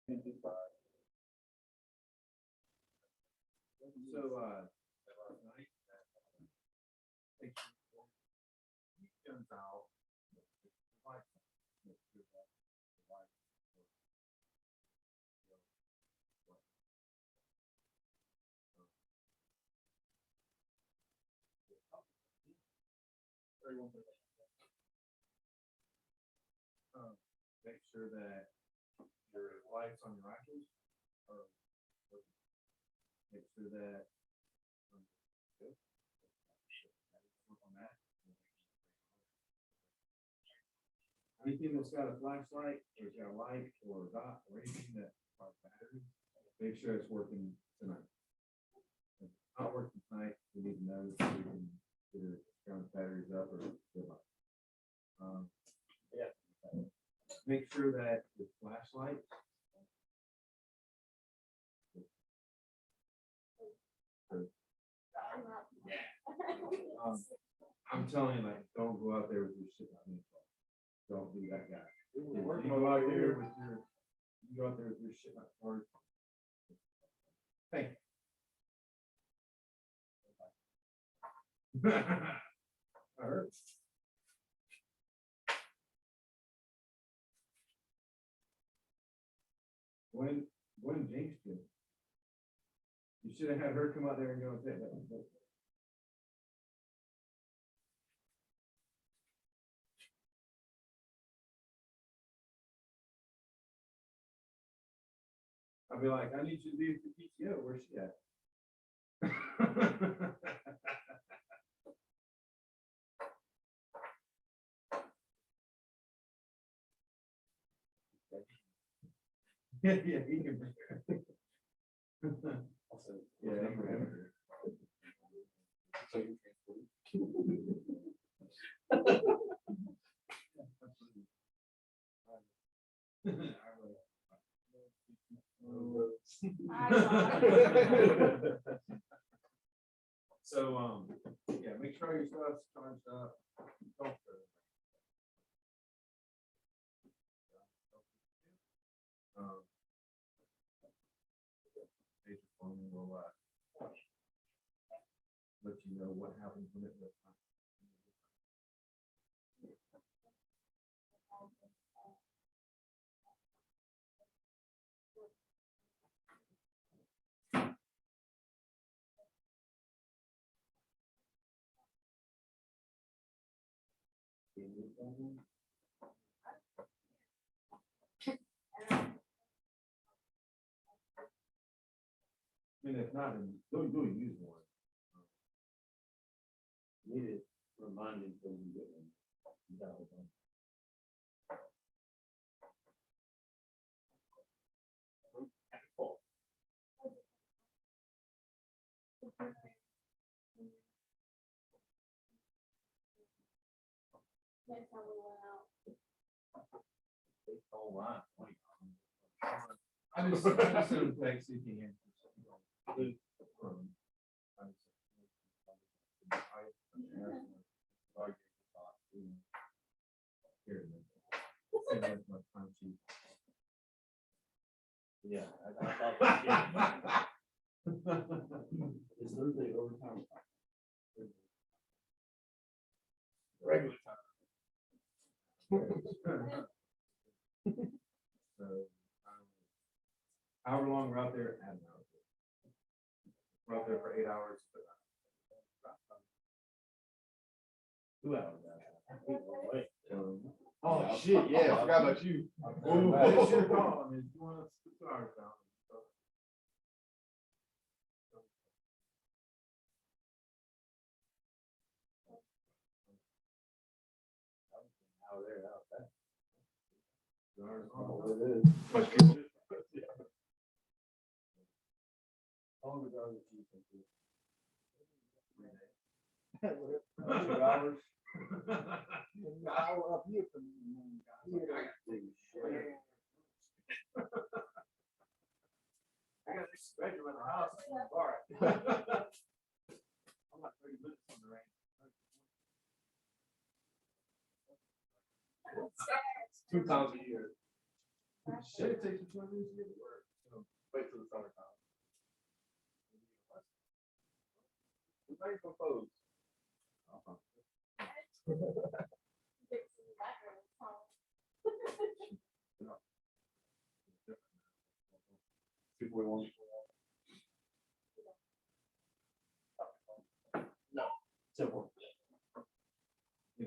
So, last night, guns out. Make sure that your lights on your rifles are working. Make sure that good. Work on that. Anything that's got a flashlight or it's got a light or a dot or anything that requires battery, make sure it's working tonight. If it's not working tonight, we need to know so we can either turn the batteries up or fill up. Yeah. Make sure that the flashlight I'm telling you, like, don't go out there with your shit on me. Don't be that guy. You go out there with your, you go out there with your shit on hard. Thank you. I heard. When Jinx did. You should have had her come out there and go and say that. I'll be like, I need you to be the PTO. Where's she at? Yeah, he can bring her. Also, yeah, he can bring her. So you So yeah, make sure your stuff's charged up. Don't major phone will let you know what happens when it does. I mean, if not, then don't use one. Need it reminded so you get one. You got it done. Next time we went out. All right. I just sent him text if he answers. Yeah, I thought it's Thursday overtime. Regular time. So, however long we're out there, add an hour. We're out there for 8 hours. 2 hours. Oh shit, yeah, I forgot about you. It's your call. I mean, if you want to put 2 hours down. How they're out there. Oh, it is. How long ago did you think this? 2 hours. Hour up here from I got this bedroom in the house. All right. I'm not 30 minutes on the range. 2 times a year. Shit, it takes you 20 minutes to get to work. Wait till the summertime. Everybody's proposed. People want. No, simple. You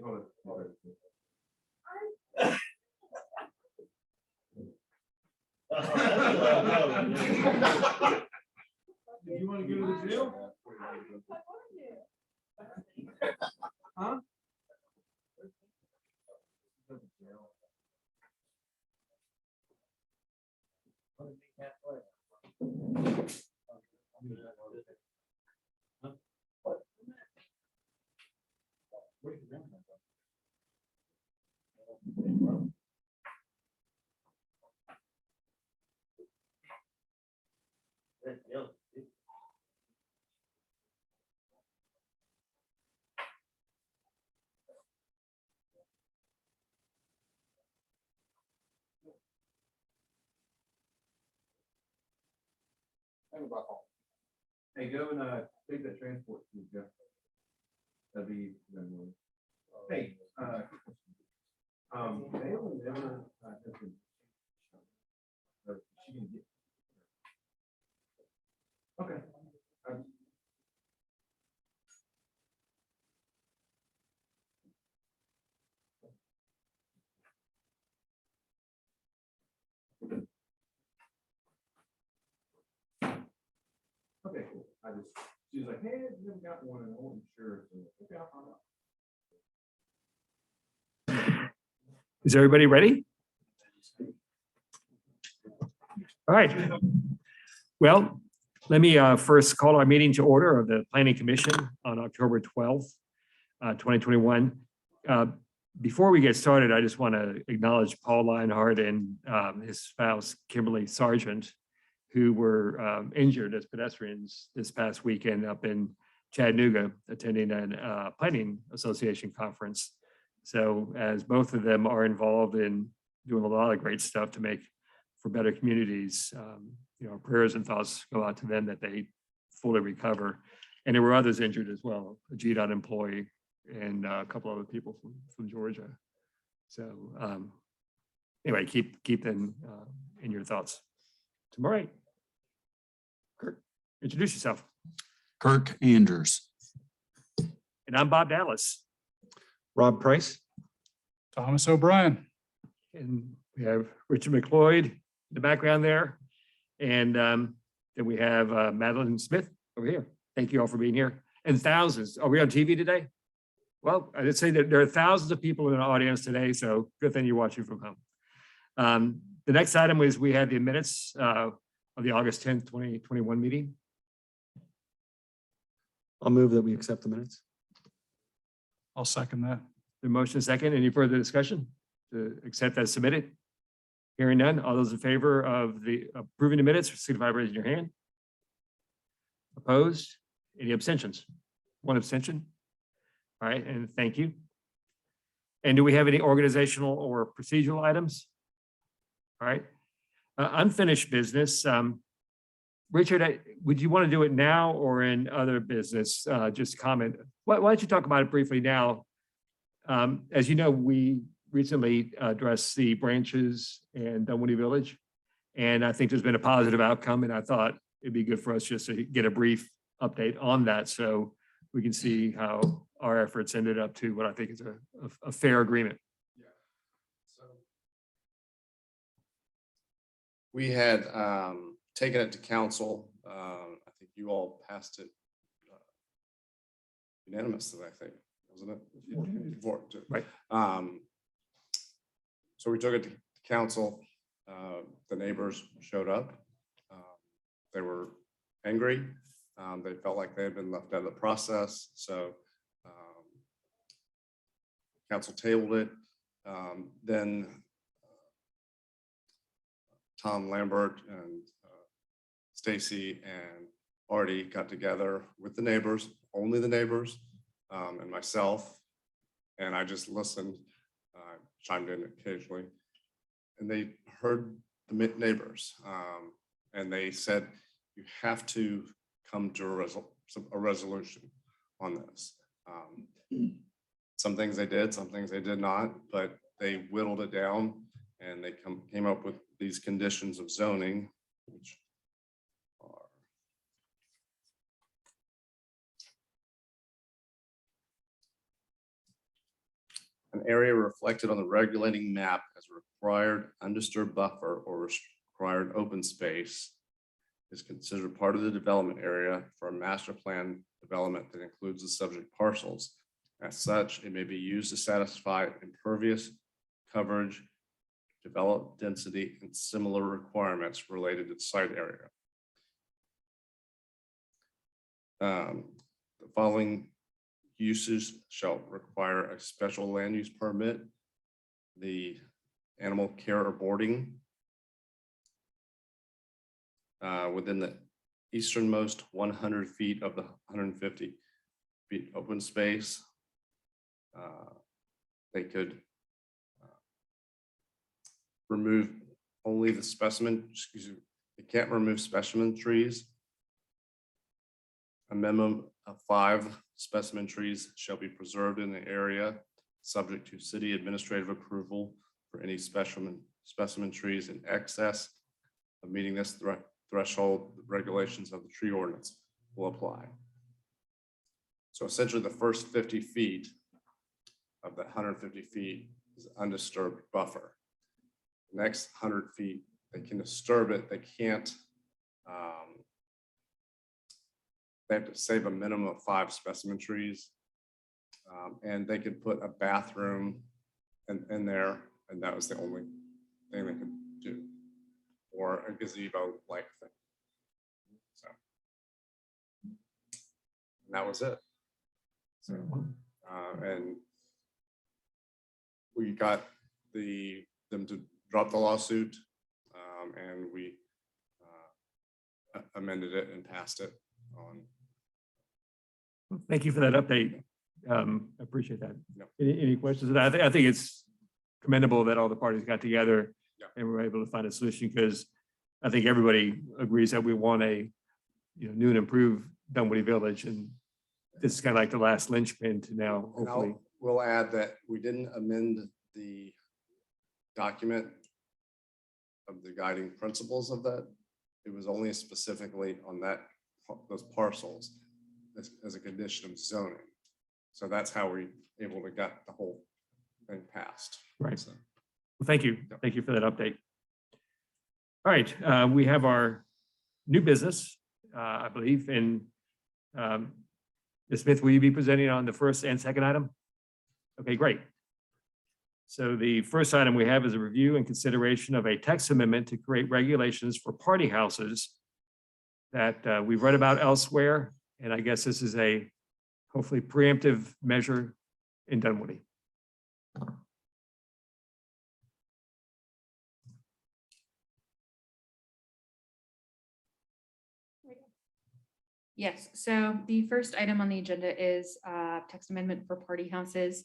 want to go to the jail? Huh? Hey, go and take that transport to Jeff. That'd be Dunwoody. Hey, they only ever she can get. Okay. Okay, cool. She was like, hey, I've never got one and I wasn't sure. So, okay, I'll find out. Is everybody ready? All right. Well, let me first call our meeting to order of the Planning Commission on October 12th, 2021. Before we get started, I just want to acknowledge Paul Leinhardt and his spouse, Kimberly Sargent, who were injured as pedestrians this past weekend up in Chattanooga, attending a planning association conference. So as both of them are involved in doing a lot of great stuff to make for better communities, prayers and thoughts go out to them that they fully recover. And there were others injured as well, a GDOT employee and a couple other people from Georgia. So anyway, keep them in your thoughts. All right. Kirk, introduce yourself. Kirk Anders. And I'm Bob Dallas. Rob Price. Thomas O'Brien. And we have Richard McLeod in the background there. And then we have Madeline Smith over here. Thank you all for being here. And thousands. Are we on TV today? Well, I did say that there are thousands of people in the audience today, so good thing you're watching from home. The next item is we have the minutes of the August 10th, 2021 meeting. I'll move that we accept the minutes. I'll second that. The motion is second. Any further discussion to accept as submitted? Hearing none. All those in favor of the approving the minutes, signify by raising your hand. Opposed? Any abstentions? One abstention. All right, and thank you. And do we have any organizational or procedural items? All right. Unfinished business. Richard, would you want to do it now or in other business? Just comment. Why don't you talk about it briefly now? As you know, we recently addressed the branches and Dunwoody Village, and I think there's been a positive outcome, and I thought it'd be good for us just to get a brief update on that so we can see how our efforts ended up to what I think is a fair agreement. Yeah. So we had taken it to council. I think you all passed it unanimously, I think, wasn't it? Right. So we took it to council. The neighbors showed up. They were angry. They felt like they had been left out of the process. So council tabled it. Then Tom Lambert and Stacy and Artie got together with the neighbors, only the neighbors, and myself. And I just listened, chimed in occasionally. And they heard the neighbors. And they said, you have to come to a resolution on this. Some things they did, some things they did not, but they whittled it down and they came up with these conditions of zoning, which are an area reflected on the regulating map as a required undisturbed buffer or required open space is considered part of the development area for a master plan development that includes the subject parcels. As such, it may be used to satisfy impervious coverage, developed density, and similar requirements related to the site area. The following uses shall require a special land use permit. The animal care or boarding within the easternmost 100 feet of the 150 feet open space. They could remove only the specimen, they can't remove specimen trees. A minimum of 5 specimen trees shall be preserved in the area, subject to city administrative approval for any specimen trees in excess of meeting this threshold. The regulations of the tree ordinance will apply. So essentially the first 50 feet of that 150 feet is undisturbed buffer. The next 100 feet, they can disturb it. They can't, they have to save a minimum of 5 specimen trees. And they could put a bathroom in there, and that was the only thing they could do, or a gazebo like thing. So, and that was it. So, and we got them to drop the lawsuit, and we amended it and passed it on. Thank you for that update. I appreciate that. Yep. Any questions? I think it's commendable that all the parties got together Yep. and were able to find a solution, because I think everybody agrees that we want a new and improved Dunwoody Village, and this is kind of like the last linchpin to now And hopefully. we'll add that we didn't amend the document of the guiding principles of that. It was only specifically on those parcels as a condition of zoning. So that's how we able to get the whole thing passed. Right. So, Well, thank you. Yep. Thank you for that update. All right, we have our new business, I believe, and Ms. Smith, will you be presenting on the first and second item? Okay, great. So the first item we have is a review and consideration of a text amendment to create regulations for party houses that we've read about elsewhere, and I guess this is a hopefully preemptive measure in Dunwoody. Yes, so the first item on the agenda is text amendment for party houses.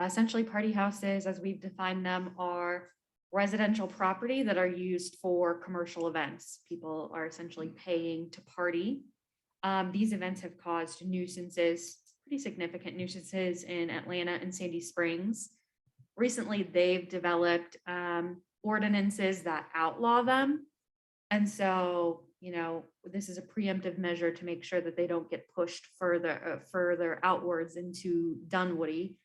Essentially, party houses, as we've defined them, are residential property that are used for commercial events. People are essentially paying to party. These events have caused nuisances, pretty significant nuisances in Atlanta and Sandy Springs. Recently, they've developed ordinances that outlaw them. And so, this is a preemptive measure to make sure that they don't get pushed further outwards into Dunwoody.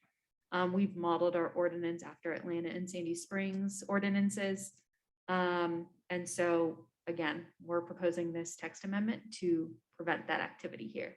We've modeled our ordinance after Atlanta and Sandy Springs ordinances. And so, again, we're proposing this text amendment to prevent that activity here.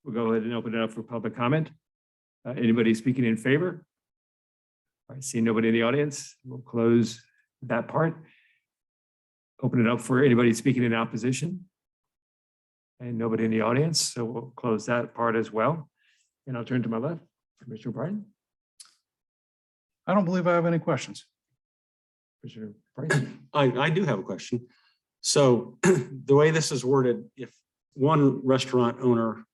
We'll go ahead and open it up for public comment. Anybody speaking in favor? I see nobody in the audience. We'll close that part. Open it up for anybody speaking in opposition. And nobody in the audience, so we'll close that part as well. And I'll turn to my left, Commissioner Bryan. I don't believe I have any questions. Commissioner Bryan. I do have a question. So the way this is worded, if one restaurant owner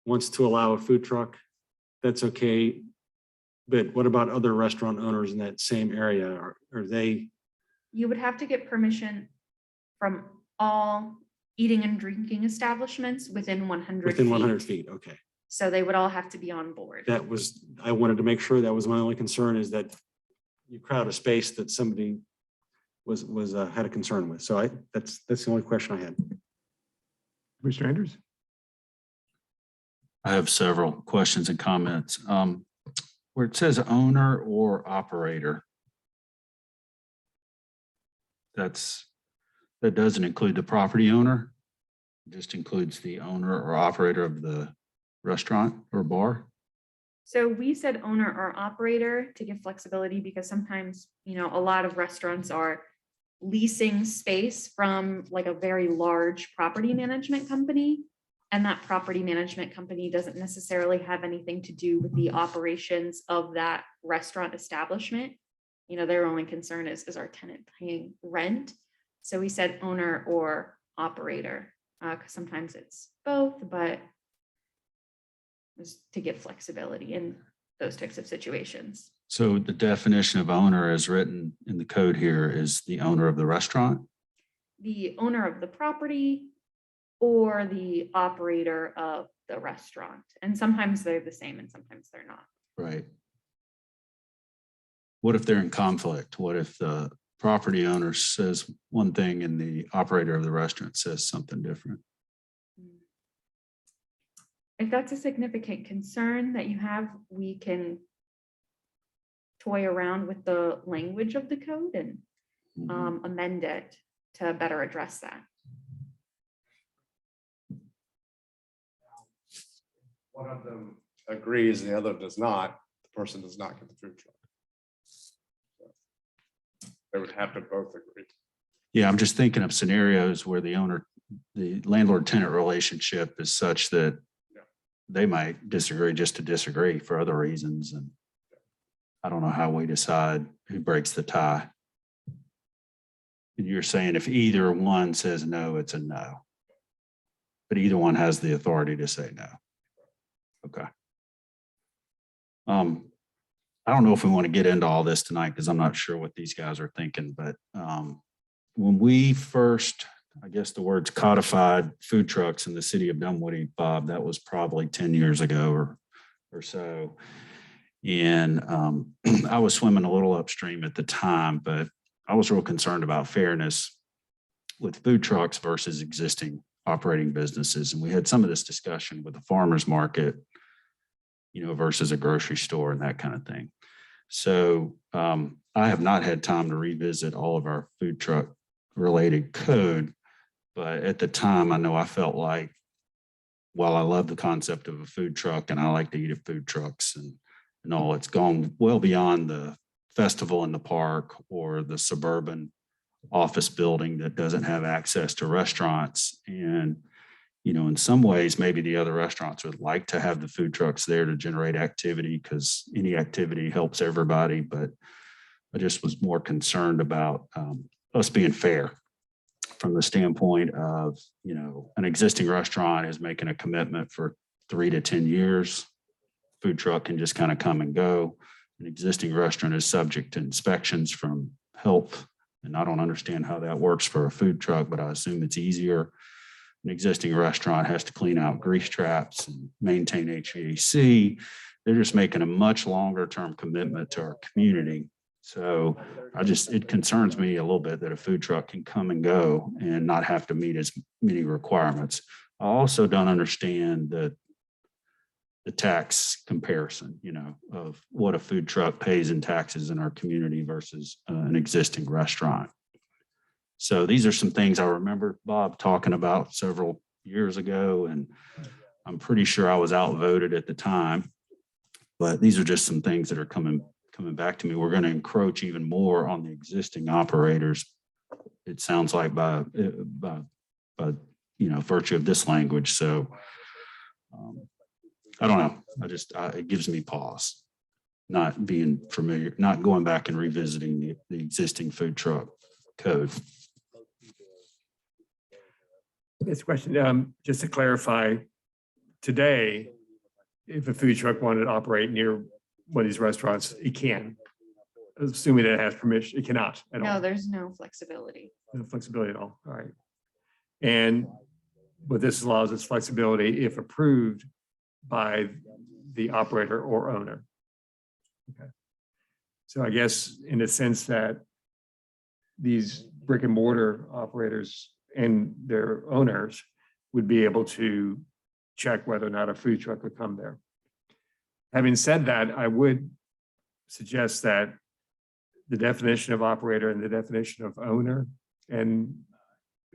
wants to allow a food truck, that's okay. But what about other restaurant owners in that same area? Are they? You would have to get permission from all eating and drinking establishments within 100 Within feet. 100 feet, okay. So they would all have to be on board. That was, I wanted to make sure that was my only concern, is that you crowd a space that somebody was had a concern with. So that's the only question I had. Commissioner Andrews. I have several questions and comments. Where it says owner or operator, that doesn't include the property owner. It just includes the owner or operator of the restaurant or bar. So we said owner or operator to give flexibility because sometimes, you know, a lot of restaurants are leasing space from like a very large property management company. And that property management company doesn't necessarily have anything to do with the operations of that restaurant establishment. You know, their only concern is our tenant paying rent? So we said owner or operator, because sometimes it's both, but just to give flexibility in those types of situations. So the definition of owner as written in the code here is the owner of the restaurant? The owner of the property or the operator of the restaurant. And sometimes they're the same and sometimes they're not. Right. What if they're in conflict? What if the property owner says one thing and the operator of the restaurant says something different? If that's a significant concern that you have, we can toy around with the language of the code and amend it to better address that. One of them agrees and the other does not, the person does not get the food truck. So they would have to both agree. Yeah, I'm just thinking of scenarios where the landlord-tenant relationship is such that they might disagree just to disagree for other reasons. And I don't know how we decide who breaks the tie. And you're saying if either one says no, it's a no. But either one has the authority to say no. Okay. I don't know if we want to get into all this tonight because I'm not sure what these guys are thinking, but when we first, I guess the words codified food trucks in the city of Dunwoody, Bob, that was probably 10 years ago or so. And I was swimming a little upstream at the time, but I was real concerned about fairness with food trucks versus existing operating businesses. And we had some of this discussion with the farmer's market, you know, versus a grocery store and that kind of thing. So I have not had time to revisit all of our food truck related code, but at the time I know I felt like, while I love the concept of a food truck and I like to eat at food trucks and all, it's gone well beyond the festival in the park or the suburban office building that doesn't have access to restaurants. And, you know, in some ways, maybe the other restaurants would like to have the food trucks there to generate activity because any activity helps everybody. But I just was more concerned about us being fair from the standpoint of, you know, an existing restaurant is making a commitment for 3 to 10 years. Food truck can just kind of come and go. An existing restaurant is subject to inspections from health. And I don't understand how that works for a food truck, but I assume it's easier. An existing restaurant has to clean out grease traps and maintain HVAC. They're just making a much longer term commitment to our community. So it concerns me a little bit that a food truck can come and go and not have to meet as many requirements. I also don't understand the tax comparison, you know, of what a food truck pays in taxes in our community versus an existing restaurant. So these are some things I remember Bob talking about several years ago, and I'm pretty sure I was outvoted at the time, but these are just some things that are coming back to me. We're going to encroach even more on the existing operators. It sounds like by virtue of this language. So I don't know. It gives me pause, not being familiar, not going back and revisiting the existing food truck code. This question, just to clarify, today, if a food truck wanted to operate near one of these restaurants, it can. Assuming that it has permission, it cannot at all. No, there's no flexibility. No flexibility at all. All right. And what this allows is flexibility if approved by the operator or owner. Okay. So I guess in the sense that these brick and mortar operators and their owners would be able to check whether or not a food truck would come there. Having said that, I would suggest that the definition of operator and the definition of owner and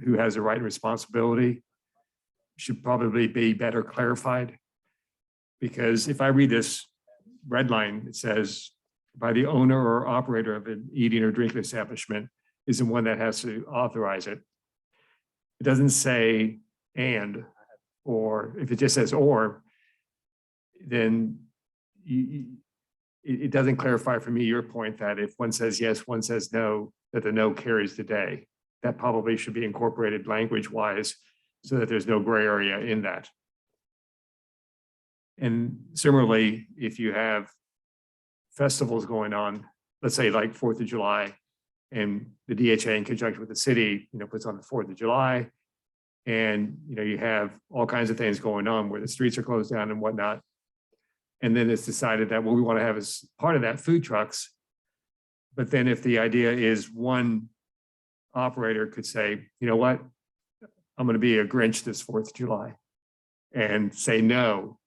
who has the right and responsibility should probably be better clarified. Because if I read this red line, it says by the owner or operator of an eating or drinking establishment is the one that has to authorize it. It doesn't say and, or if it just says or, then it doesn't clarify for me your point that if one says yes, one says no, that the no carries the day. That probably should be incorporated language-wise so that there's no gray area in that. And similarly, if you have festivals going on, let's say like 4th of July, and the DHA in conjunction with the city, puts on the 4th of July, and you have all kinds of things going on where the streets are closed down and whatnot. And then it's decided that what we want to have as part of that food trucks. But then if the idea is one operator could say, you know what, I'm going to be a Grinch this 4th of July and say no,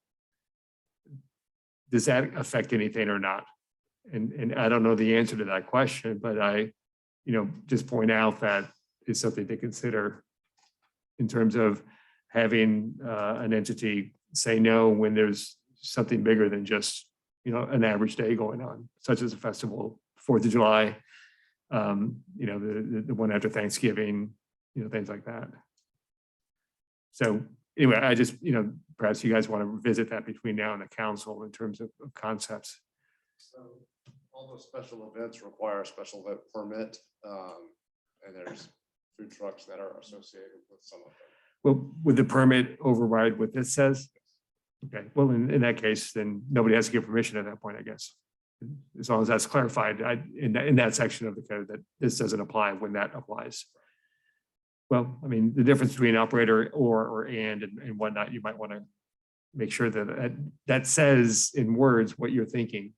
does that affect anything or not? And I don't know the answer to that question, but I, just point out that is something to consider in terms of having an entity say no when there's something bigger than just, an average day going on, such as a festival, 4th of July, the one after Thanksgiving, things like that. So anyway, I just, perhaps you guys want to revisit that between now and the council in terms of concepts. So all those special events require a special event permit, and there's food trucks that are associated with some of them. Well, would the permit override what this says? Okay, well, in that case, then nobody has to give permission at that point, I guess. As long as that's clarified in that section of the code that this doesn't apply when that applies. Well, I mean, the difference between operator or and whatnot, you might want to make sure that that says in words what you're thinking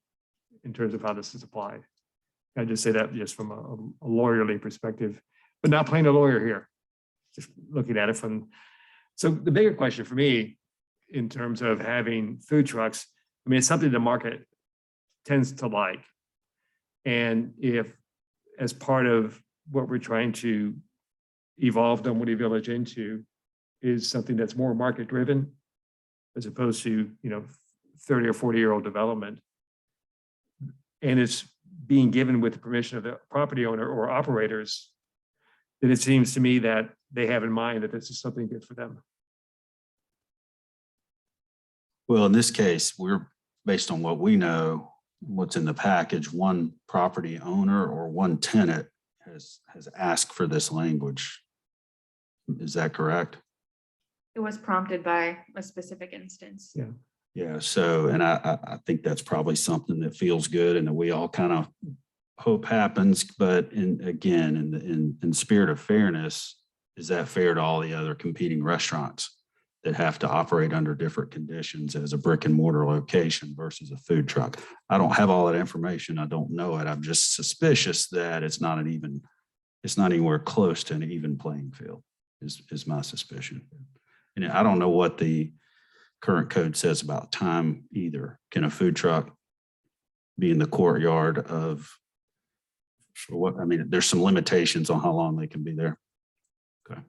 in terms of how this is applied. I just say that just from a lawyerly perspective, but not playing a lawyer here. Just looking at it from, so the bigger question for me in terms of having food trucks, I mean, it's something the market tends to like. And if as part of what we're trying to evolve Dunwoody Village into is something that's more market driven as opposed to, 30 or 40-year-old development. And it's being given with the permission of the property owner or operators, then it seems to me that they have in mind that this is something good for them. Well, in this case, we're based on what we know, what's in the package, one property owner or one tenant has asked for this language. Is that correct? It was prompted by a specific instance. Yeah. Yeah. So, and I think that's probably something that feels good and that we all kind of hope happens. But in spirit of fairness, is that fair to all the other competing restaurants that have to operate under different conditions as a brick and mortar location versus a food truck? I don't have all that information. I don't know it. I'm just suspicious that it's not anywhere close to an even playing field is my suspicion. And I don't know what the current code says about time either. Can a food truck be in the courtyard of, for what, I mean, there's some limitations on how long they can be there. Okay.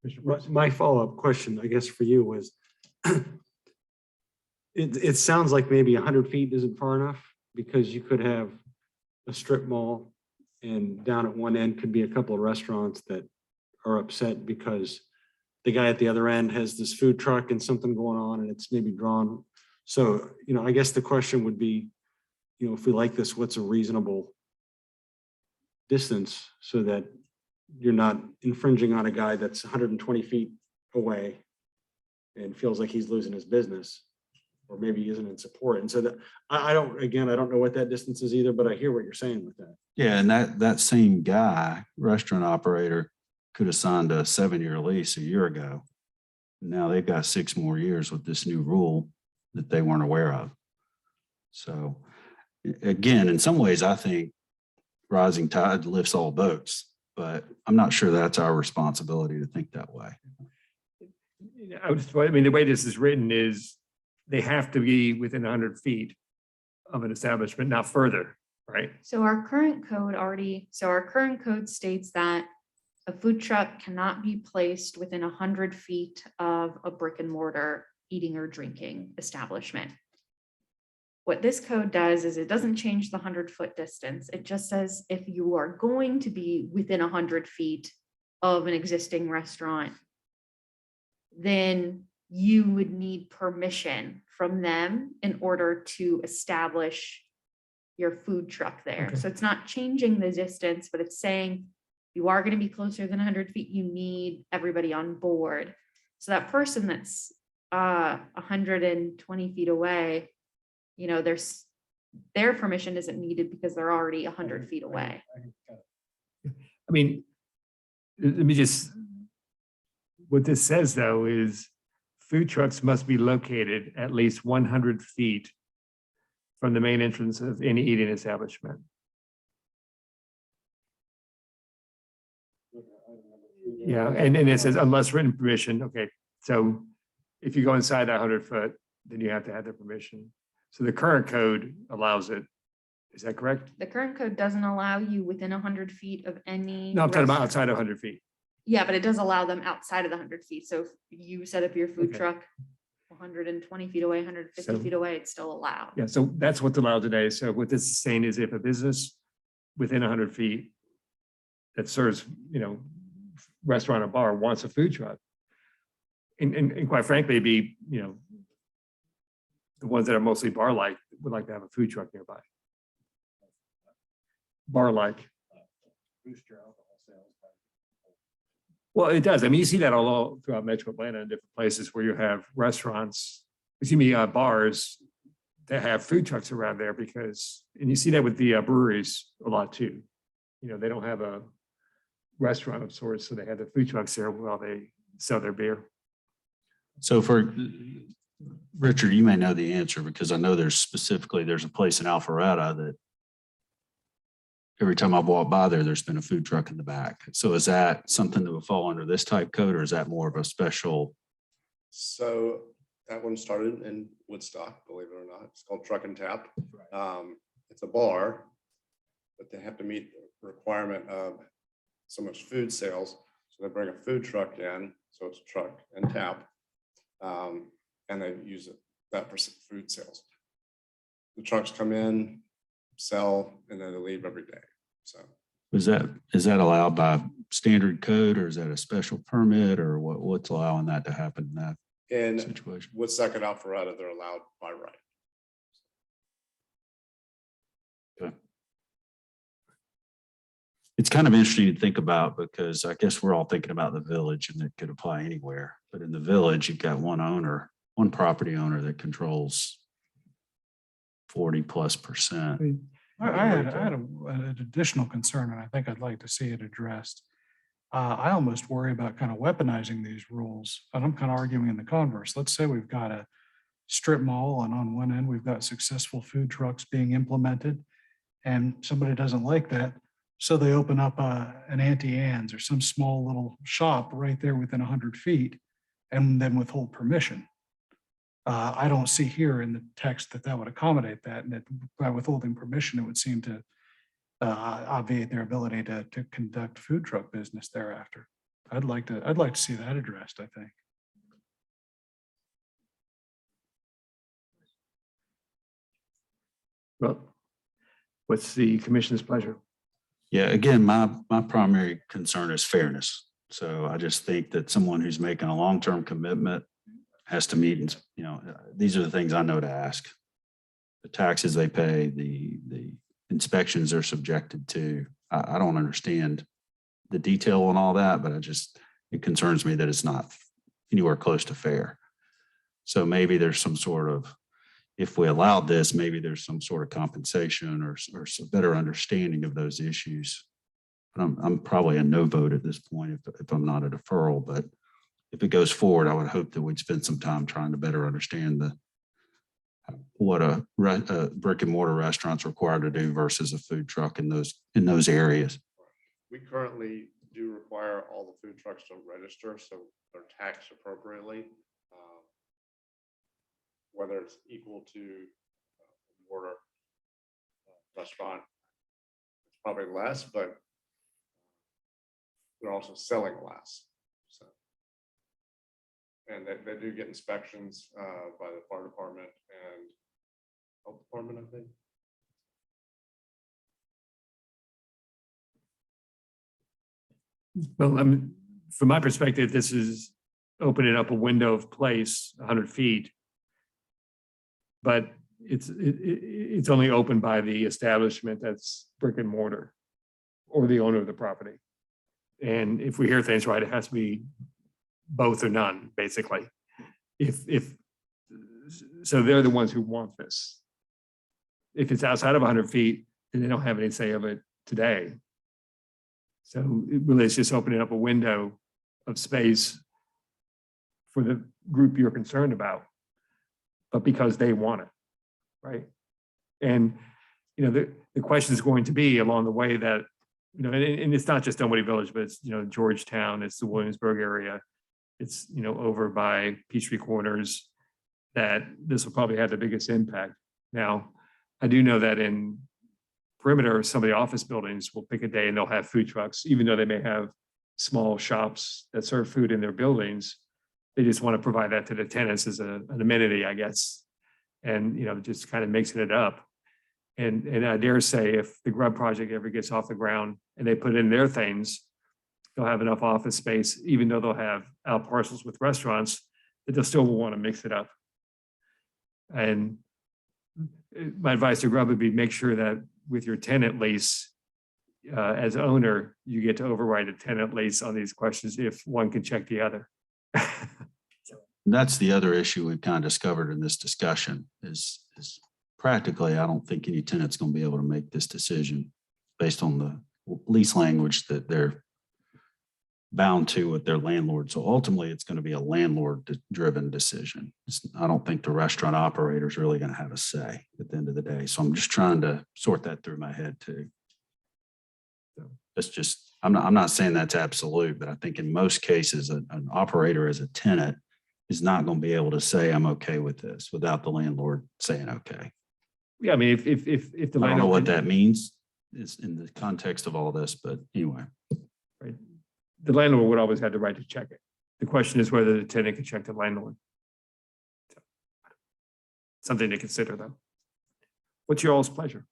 Commissioner My Brooks? my follow-up question, I guess, for you was, it sounds like maybe 100 feet isn't far enough because you could have a strip mall and down at one end could be a couple of restaurants that are upset because the guy at the other end has this food truck and something going on and it's maybe drawn. So, I guess the question would be, if we like this, what's a reasonable distance so that you're not infringing on a guy that's 120 feet away and feels like he's losing his business, or maybe he isn't in support. And so that, I don't know what that distance is either, but I hear what you're saying with that. Yeah, and that same guy, restaurant operator, could have signed a 7-year lease a year ago. Now they've got 6 more years with this new rule that they weren't aware of. So again, in some ways, I think rising tide lifts all boats, but I'm not sure that's our responsibility to think that way. I mean, the way this is written is they have to be within 100 feet of an establishment, not further, right? So our current code states that a food truck cannot be placed within 100 feet of a brick and mortar eating or drinking establishment. What this code does is it doesn't change the 100-foot distance. It just says if you are going to be within 100 feet of an existing restaurant, then you would need permission from them in order to establish your food truck there. Okay. So it's not changing the distance, but it's saying you are going to be closer than 100 feet. You need everybody on board. So that person that's 120 feet away, their permission isn't needed because they're already 100 feet away. I mean, let me just, what this says though is food trucks must be located at least 100 feet from the main entrance of any eating establishment. Yeah, and it says unless written permission. Okay, so if you go inside that 100-foot, then you have to have their permission. So the current code allows it. Is that correct? The current code doesn't allow you within 100 feet of any. No, I'm talking about restaurant. outside of 100 feet. Yeah, but it does allow them outside of the 100 feet. So if you set up your food Okay. truck 120 feet away, 150 So- feet away, it's still allowed. Yeah, so that's what's allowed today. So what this is saying is if a business within 100 feet that serves, restaurant or bar wants a food truck, and quite frankly, it'd be, the ones that are mostly bar-like would like to have a food truck nearby. Bar-like. Well, it does. I mean, you see that all throughout Metro Atlanta and different places where you have restaurants, bars that have food trucks around there because, and you see that with the breweries a lot too. They don't have a restaurant of sorts, so they have the food trucks there while they sell their beer. So for Richard, you may know the answer because I know there's a place in Alpharetta that every time I've walked by there, there's been a food truck in the back. So is that something that would fall under this type code or is that more of a special? So that one started in Woodstock, believe it or not. It's called Truck and Tap. It's a bar, but they have to meet the requirement of so much food sales. So they bring a food truck in, so it's truck and tap, and they use that for food sales. The trucks come in, sell, and then they leave every day. So Is that allowed by standard code or is that a special permit or what's allowing that to happen in that in situation? Woodstock and Alpharetta, they're allowed by right. It's kind of interesting to think about because I guess we're all thinking about the village and it could apply anywhere. But in the village, you've got one property owner that controls 40+%. I had an additional concern, and I think I'd like to see it addressed. I almost worry about kind of weaponizing these rules, and I'm kind of arguing in the converse. Let's say we've got a strip mall, and on one end, we've got successful food trucks being implemented, and somebody doesn't like that. So they open up an Auntie Anne's or some small little shop right there within 100 feet and then withhold permission. I don't see here in the text that would accommodate that. And that by withholding permission, it would seem to obviate their ability to conduct food truck business thereafter. I'd like to see that addressed, I think. Well, what's the commission's pleasure? Yeah, again, my primary concern is fairness. So I just think that someone who's making a long-term commitment has to meet, these are the things I know to ask. The taxes they pay, the inspections they're subjected to. I don't understand the detail on all that, but it concerns me that it's not anywhere close to fair. So maybe there's some sort of, if we allowed this, maybe there's some sort of compensation or some better understanding of those issues. But I'm probably a no vote at this point if I'm not a deferral, but if it goes forward, I would hope that we'd spend some time trying to better understand what a brick and mortar restaurant's required to do versus a food truck in those areas. We currently do require all the food trucks to register, so they're taxed appropriately. Whether it's equal to mortar restaurant, it's probably less, but they're also selling less. So, and they do get inspections by the fire department and health department, I think. Well, from my perspective, this is opening up a window of place 100 feet. But it's only open by the establishment that's brick and mortar or the owner of the property. And if we hear things right, it has to be both or none, basically. So they're the ones who want this. If it's outside of 100 feet, then they don't have any say of it today. So it really is just opening up a window of space for the group you're concerned about, but because they want it, right? And, the question is going to be along the way that, and it's not just Dunwoody Village, but it's, Georgetown, it's the Williamsburg area, it's, over by Peachtree Corners, that this will probably have the biggest impact. Now, I do know that in perimeter, some of the office buildings will pick a day and they'll have food trucks, even though they may have small shops that serve food in their buildings. They just want to provide that to the tenants as an amenity, I guess. And, just kind of mixing it up. And I dare say if the Grub project ever gets off the ground and they put in their things, they'll have enough office space, even though they'll have out parcels with restaurants, that they'll still want to mix it up. And my advice to Grub would be make sure that with your tenant lease, as owner, you get to override a tenant lease on these questions if one can check the other. That's the other issue we've kind of discovered in this discussion is practically, I don't think any tenant's going to be able to make this decision based on the lease language that they're bound to with their landlord. So ultimately, it's going to be a landlord-driven decision. I don't think the restaurant operator is really going to have a say at the end of the day. So I'm just trying to sort that through my head too. That's just, I'm not saying that's absolute, but I think in most cases, an operator as a tenant is not going to be able to say, I'm okay with this without the landlord saying, okay. Yeah, I mean, if the I don't know landlord what that means is in the context of all this, but anyway. right, the landlord would always have the right to check it. The question is whether the tenant can check the landlord. Something to consider, though. What's your all's pleasure?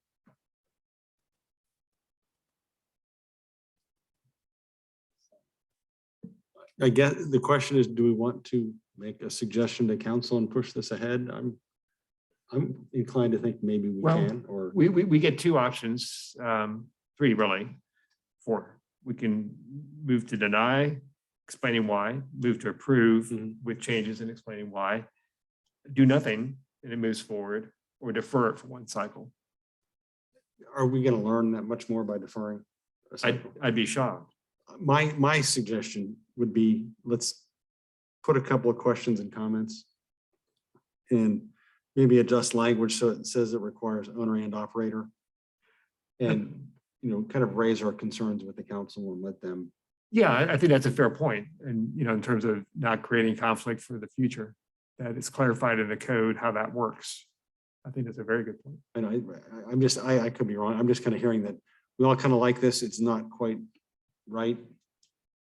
I guess the question is, do we want to make a suggestion to council and push this ahead? I'm inclined to think maybe we Well, can, or We get two options, three really, four. We can move to deny, explaining why, move to approve with changes and explaining why, do nothing and it moves forward, or defer it for one cycle. are we going to learn that much more by deferring? I'd be shocked. My suggestion would be, let's put a couple of questions and comments and maybe adjust language so it says it requires owner and operator, and kind of raise our concerns with the council and let them. Yeah, I think that's a fair point. And, in terms of not creating conflict for the future, that it's clarified in the code how that works. I think that's a very good point. And I could be wrong. I'm just kind of hearing that we all kind of like this. It's not quite right.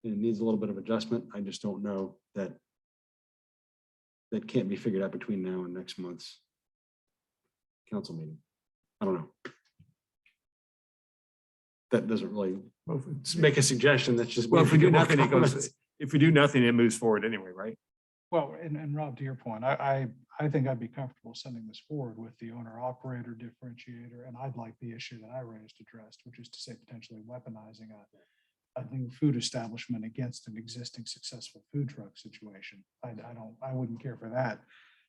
and it needs a little bit of adjustment. I just don't know that that can't be figured out between now and next month's council meeting. I don't know. That doesn't really Well, make a suggestion. That's just. Well, if we do more nothing, it comments. goes, if we do nothing, it moves forward anyway, right? Well, and Rob, to your point, I think I'd be comfortable sending this forward with the owner operator differentiator, and I'd like the issue that I raised addressed, which is to say potentially weaponizing a new food establishment against an existing successful food truck situation. I wouldn't care for that.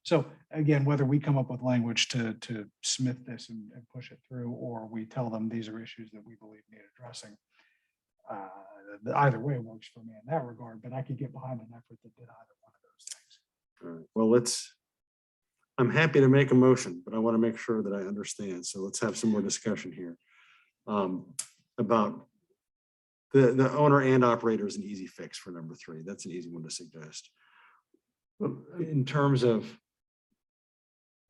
So again, whether we come up with language to smith this and push it through, or we tell them these are issues that we believe need addressing, either way works for me in that regard, but I could get behind an effort that did either one of those things. All right, well, I'm happy to make a motion, but I want to make sure that I understand. So let's have some more discussion here. About the owner and operator is an easy fix for number 3. That's an easy one to suggest. In terms of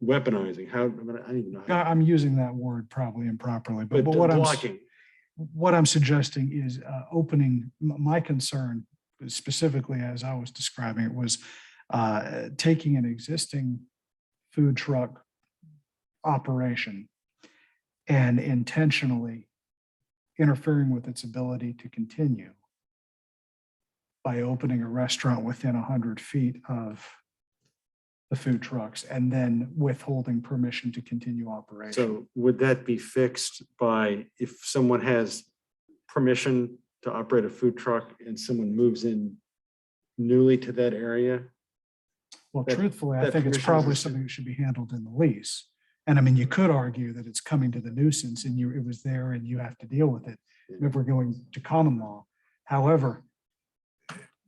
weaponizing, how, I don't even know. I'm using that word probably improperly, but But what blocking, what I'm suggesting is opening, my concern specifically as I was describing it was taking an existing food truck operation and intentionally interfering with its ability to continue by opening a restaurant within 100 feet of the food trucks and then withholding permission to continue operation. so would that be fixed by if someone has permission to operate a food truck and someone moves in newly to that area? Well, that- truthfully, I that think it's permission is probably received. something that should be handled in the lease. And I mean, you could argue that it's coming to the nuisance and it was there and you have to deal with it if we're going to common law. However,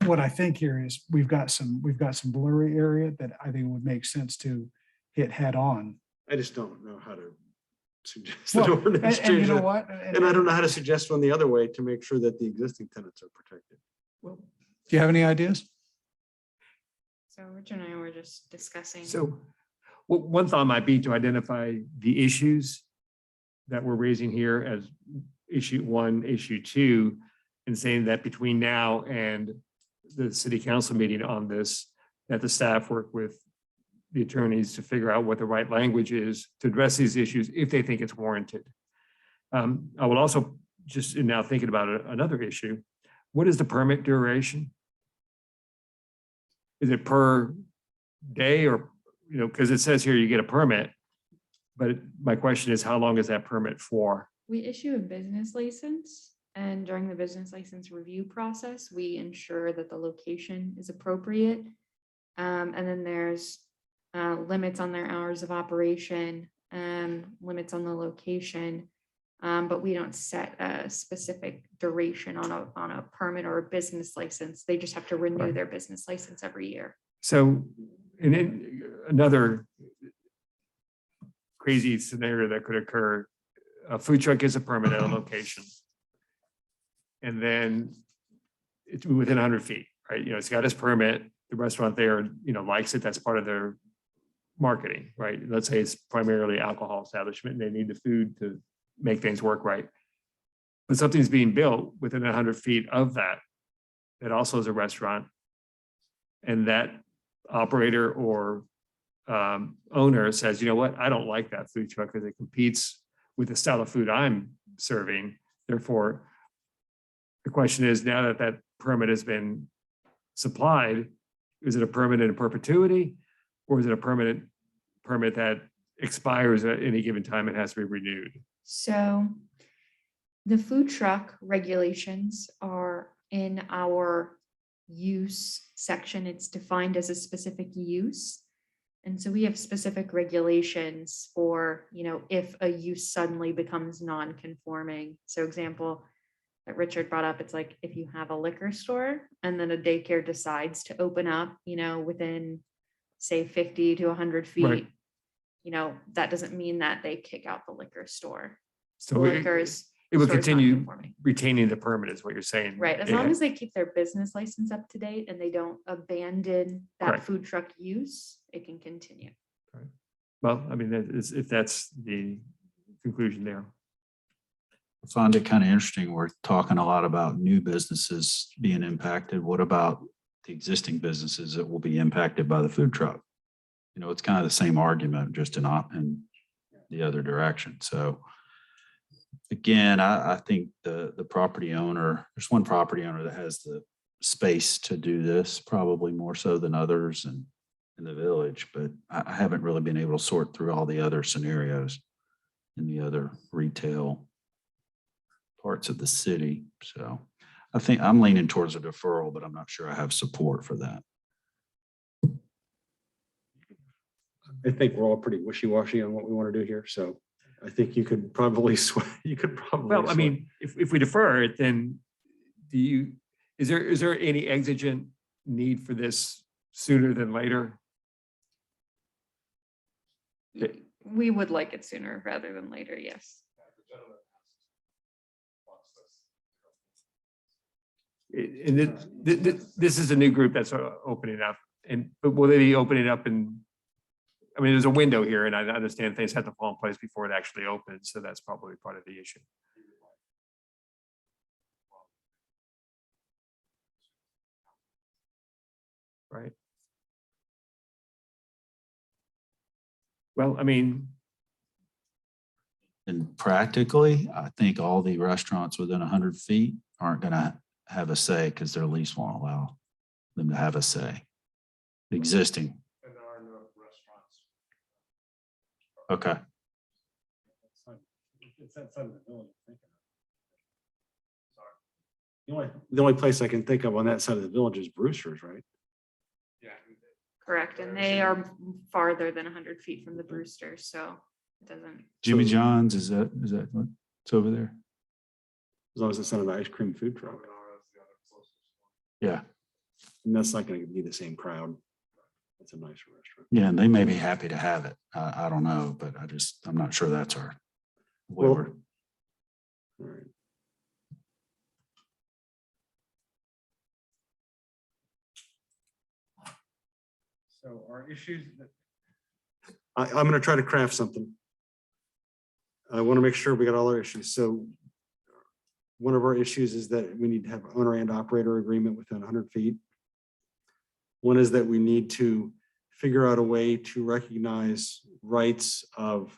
what I think here is we've got some blurry area that I think would make sense to hit head on. I just don't know how to suggest Well, an ordinance and you change know that. what? And I don't know how to suggest one the other way to make sure that the existing tenants are protected. Well, Do you have any ideas? So Rich and I were just discussing. so one thought might be to identify the issues that we're raising here as issue 1, issue 2, and saying that between now and the city council meeting on this, that the staff work with the attorneys to figure out what the right language is to address these issues if they think it's warranted. I will also just now thinking about another issue. What is the permit duration? Is it per day or, because it says here you get a permit, but my question is how long is that permit for? We issue a business license, and during the business license review process, we ensure that the location is appropriate. And then there's limits on their hours of operation, limits on the location. But we don't set a specific duration on a permit or a business license. They just have to renew Right. their business license every year. So, and then another crazy scenario that could occur, a food truck gets a permit at a location. And then it's within 100 feet, right? It's got its permit, the restaurant there, likes it, that's part of their marketing, right? Let's say it's primarily alcohol establishment, and they need the food to make things work right. But something's being built within 100 feet of that also is a restaurant. And that operator or owner says, you know what, I don't like that food truck because it competes with the style of food I'm serving. Therefore, the question is, now that that permit has been supplied, is it a permit in perpetuity? Or is it a permanent permit that expires at any given time and has to be renewed? So the food truck regulations are in our use section. It's defined as a specific use. And so we have specific regulations for, if a use suddenly becomes non-conforming. So example that Richard brought up, it's like if you have a liquor store and then a daycare decides to open up, within say 50 to 100 feet, Right. That doesn't mean that they kick out the liquor store. So Liquor it is will store is continue non-conforming. retaining the permit is what you're saying. Right, as long as they keep their business license up to date and they don't abandon that Correct. food truck use, it can continue. Well, I mean, if that's the conclusion there. I find it kind of interesting. We're talking a lot about new businesses being impacted. What about the existing businesses that will be impacted by the food truck? You know, it's kind of the same argument, just in the other direction. So again, I think the property owner, there's one property owner that has the space to do this, probably more so than others in the village, but I haven't really been able to sort through all the other scenarios in the other retail parts of the city. So I think I'm leaning towards a deferral, but I'm not sure I have support for that. I think we're all pretty wishy-washy on what we want to do here, so I think you could probably Well, I mean, if we defer it, then is there any exigent need for this sooner than later? We would like it sooner rather than later, yes. And this is a new group that's opening up, but will they be opening up I mean, there's a window here, and I understand things have to fall in place before it actually opens, so that's probably part of the issue. Right. Well, I mean, And practically, I think all the restaurants within 100 feet aren't going to have a say because their lease won't allow them to have a say. Existing. And there are no restaurants. Okay. It's that side of the village. The only place I can think of on that side of the village is Brewster's, right? Yeah. Correct, and they are farther than 100 feet from the Brewster, so it doesn't. Jimmy John's, is that what's over there? As long as it's not an ice cream food truck. Yeah. And that's not going to be the same crowd. It's a nicer restaurant. Yeah, and they may be happy to have it. I don't know, but I'm not sure that's our. Well, whatever. all right. So our issues. I'm going to try to craft something. I want to make sure we got all our issues. So one of our issues is that we need to have owner and operator agreement within 100 feet. One is that we need to figure out a way to recognize rights of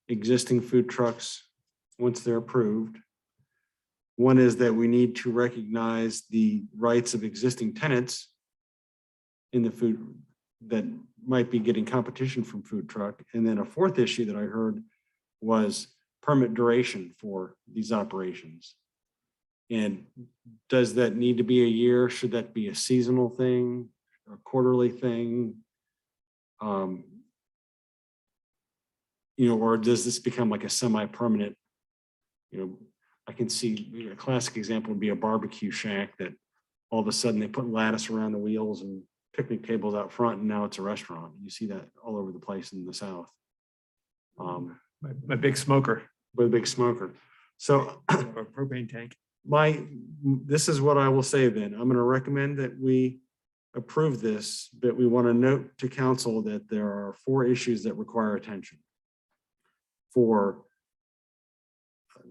existing food trucks once they're approved. One is that we need to recognize the rights of existing tenants in the food that might be getting competition from food truck. And then a fourth issue that I heard was permit duration for these operations. And does that need to be a year? Should that be a seasonal thing, a quarterly thing? Or does this become like a semi-permanent? I can see a classic example would be a barbecue shack that all of a sudden they put lattice around the wheels and picnic tables out front, and now it's a restaurant. You see that all over the place in the South. my big smoker With a big smoker. So or propane tank. this is what I will say then. I'm going to recommend that we approve this, but we want to note to council that there are 4 issues that require attention. For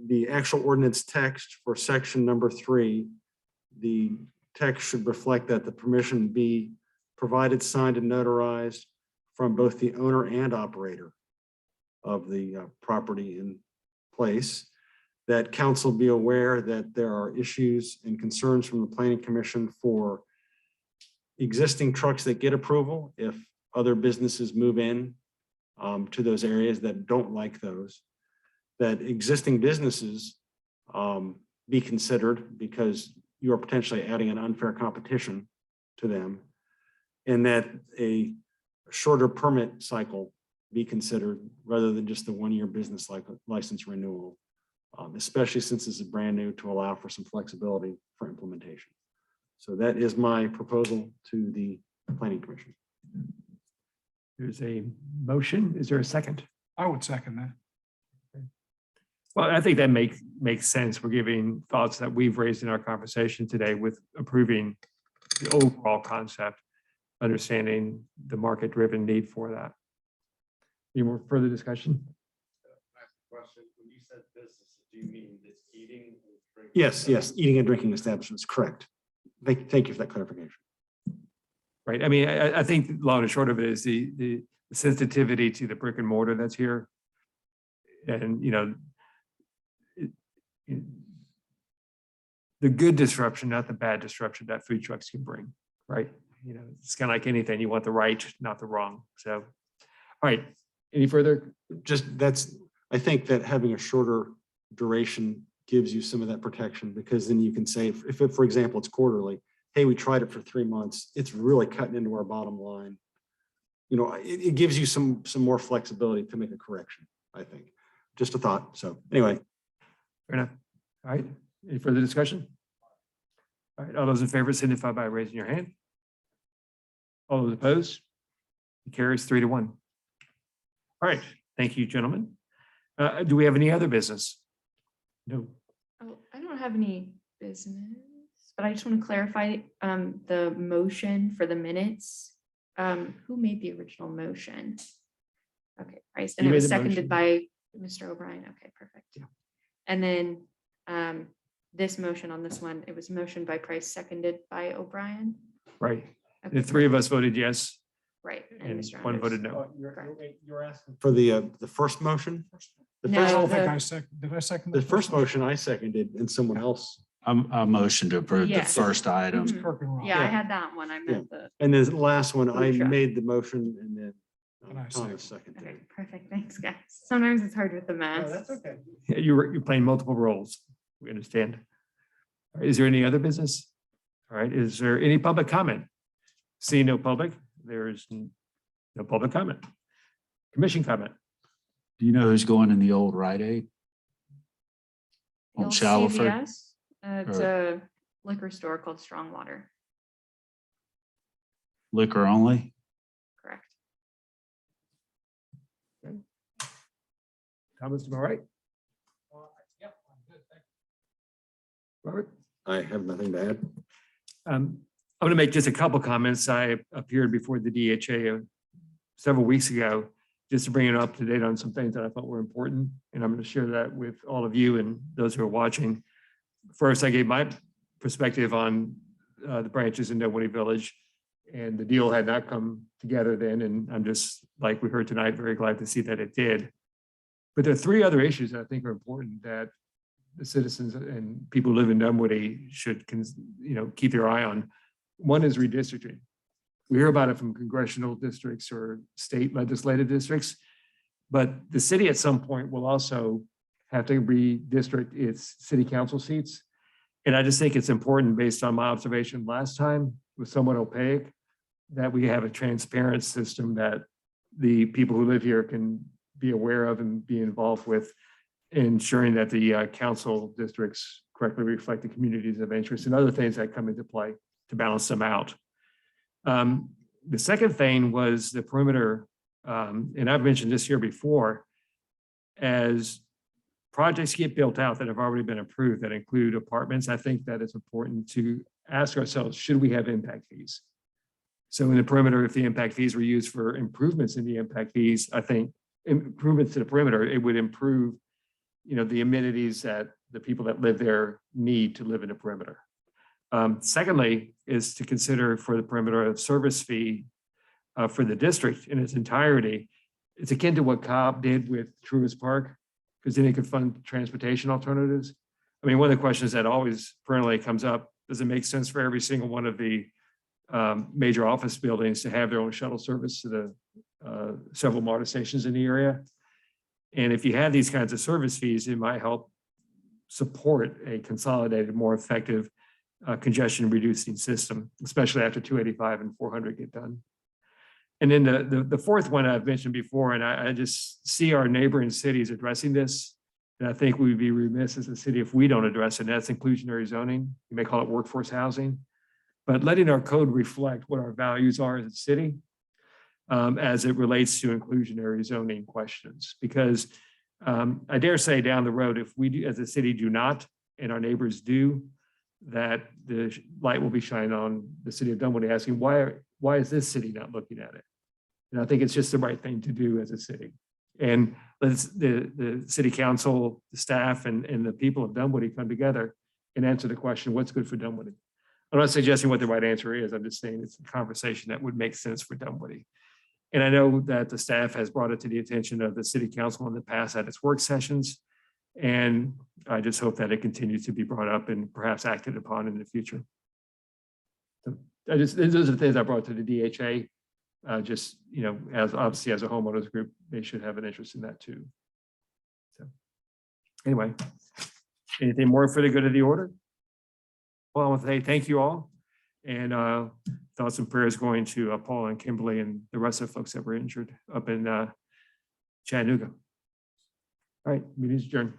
the actual ordinance text for section number 3, the text should reflect that the permission be provided, signed, and notarized from both the owner and operator of the property in place. That council be aware that there are issues and concerns from the planning commission for existing trucks that get approval if other businesses move in to those areas that don't like those. That existing businesses be considered because you are potentially adding an unfair competition to them. And that a shorter permit cycle be considered rather than just the 1-year business license renewal, especially since this is brand new, to allow for some flexibility for implementation. So that is my proposal to the planning commission. There's a motion. Is there a second? I would second that. Well, I think that makes sense. We're giving thoughts that we've raised in our conversation today with approving the overall concept, understanding the market-driven need for that. Any more further discussion? Question, when you said businesses, Do you mean this eating? and drinking? Yes, eating and drinking establishments, correct. Thank you for that clarification. Right. I mean, I think long and short of it is the sensitivity to the brick and mortar that's here. And, you know, the good disruption, not the bad disruption that food trucks can bring, right? You know, it's kind of like anything, you want the right, not the wrong. So, all right, any further? I think that having a shorter duration gives you some of that protection, because then you can say, if for example, it's quarterly, hey, we tried it for 3 months, it's really cutting into our bottom line. You know, it gives you some more flexibility to make a correction, I think. Just a thought. So anyway. Fair enough. All right, any further discussion? All right, all those in favor signify by raising your hand. All those opposed? It carries 3-1. All right, thank you, gentlemen. Do we have any other business? No. Oh, I don't have any business, but I just want to clarify the motion for the minutes. Who made the original motion? Okay, Price, and You it was made the seconded by Mr. O'Brien. Okay, perfect. Yeah. And then this motion on this one, it was motioned by Price, seconded by O'Brien. Right, Okay, the 3 of us voted yes, right, and Mr. one Anders. voted no. You're asking for the first motion? The No, I first, don't think the- I did I second the first motion I seconded and someone else. A motion to approve the Yes. first item. Mhm. Kirk and Rob. Yeah, I Yeah. had that one. I meant the, And then the last one, I Food truck. made the motion and then And I Thomas seconded. okay, perfect. Thanks, guys. Sometimes it's hard with the math. okay. Yeah, you're playing multiple roles. We understand. All right, is there any other business? All right, is there any public comment? See no public, there's no public comment. Commission comment. Do you know who's going in the old Rite Aid? The On old Shallowford? CVS, it's a liquor store called Strong Water, Liquor only? correct? Thomas, am I right? Robert? I have nothing to add. I'm going to make just a couple comments. I appeared before the DHA several weeks ago, just to bring it up to date on some things that I thought were important. And I'm going to share that with all of you and those who are watching. First, I gave my perspective on the branches in Dunwoody Village, and the deal had not come together then. And I'm just, like we heard tonight, very glad to see that it did. But there are 3 other issues that I think are important that the citizens and people who live in Dunwoody should, keep their eye on. One is redistricting. We hear about it from congressional districts or state legislative districts, but the city at some point will also have to redistrict its city council seats. And I just think it's important, based on my observation last time, was somewhat opaque, that we have a transparent system that the people who live here can be aware of and be involved with, ensuring that the council districts correctly reflect the communities of interest and other things that come into play to balance them out. The second thing was the perimeter, and I've mentioned this here before, as projects get built out that have already been approved that include apartments, I think that it's important to ask ourselves, should we have impact fees? So in the perimeter, if the impact fees were used for improvements in the impact fees, I think improvements to the perimeter, it would improve, the amenities that the people that live there need to live in the perimeter. Secondly, is to consider for the perimeter a service fee for the district in its entirety. It's akin to what Cobb did with Truist Park, because then it could fund transportation alternatives. I mean, one of the questions that always perennially comes up, does it make sense for every single one of the major office buildings to have their own shuttle service to the several MARTA stations in the area? And if you have these kinds of service fees, it might help support a consolidated, more effective congestion reducing system, especially after 285 and 400 get done. And then the fourth one I've mentioned before, and I just see our neighboring cities addressing this. And I think we'd be remiss as a city if we don't address it. And that's inclusionary zoning. You may call it workforce housing, but letting our code reflect what our values are as a city as it relates to inclusionary zoning questions. Because I dare say down the road, if we do, as a city do not, and our neighbors do, that the light will be shining on the city of Dunwoody, asking why is this city not looking at it? And I think it's just the right thing to do as a city. And let's, the city council, the staff and the people of Dunwoody come together and answer the question, what's good for Dunwoody? I'm not suggesting what the right answer is. I'm just saying it's a conversation that would make sense for Dunwoody. And I know that the staff has brought it to the attention of the city council in the past at its work sessions. And I just hope that it continues to be brought up and perhaps acted upon in the future. So those are the things I brought to the DHA. Just, you know, as obviously as a homeowners group, they should have an interest in that too. So anyway, anything more for the good of the order? Well, I want to say thank you all, and thoughts and prayers going to Paul and Kimberly and the rest of the folks that were injured up in Chattanooga. All right, meeting's adjourned.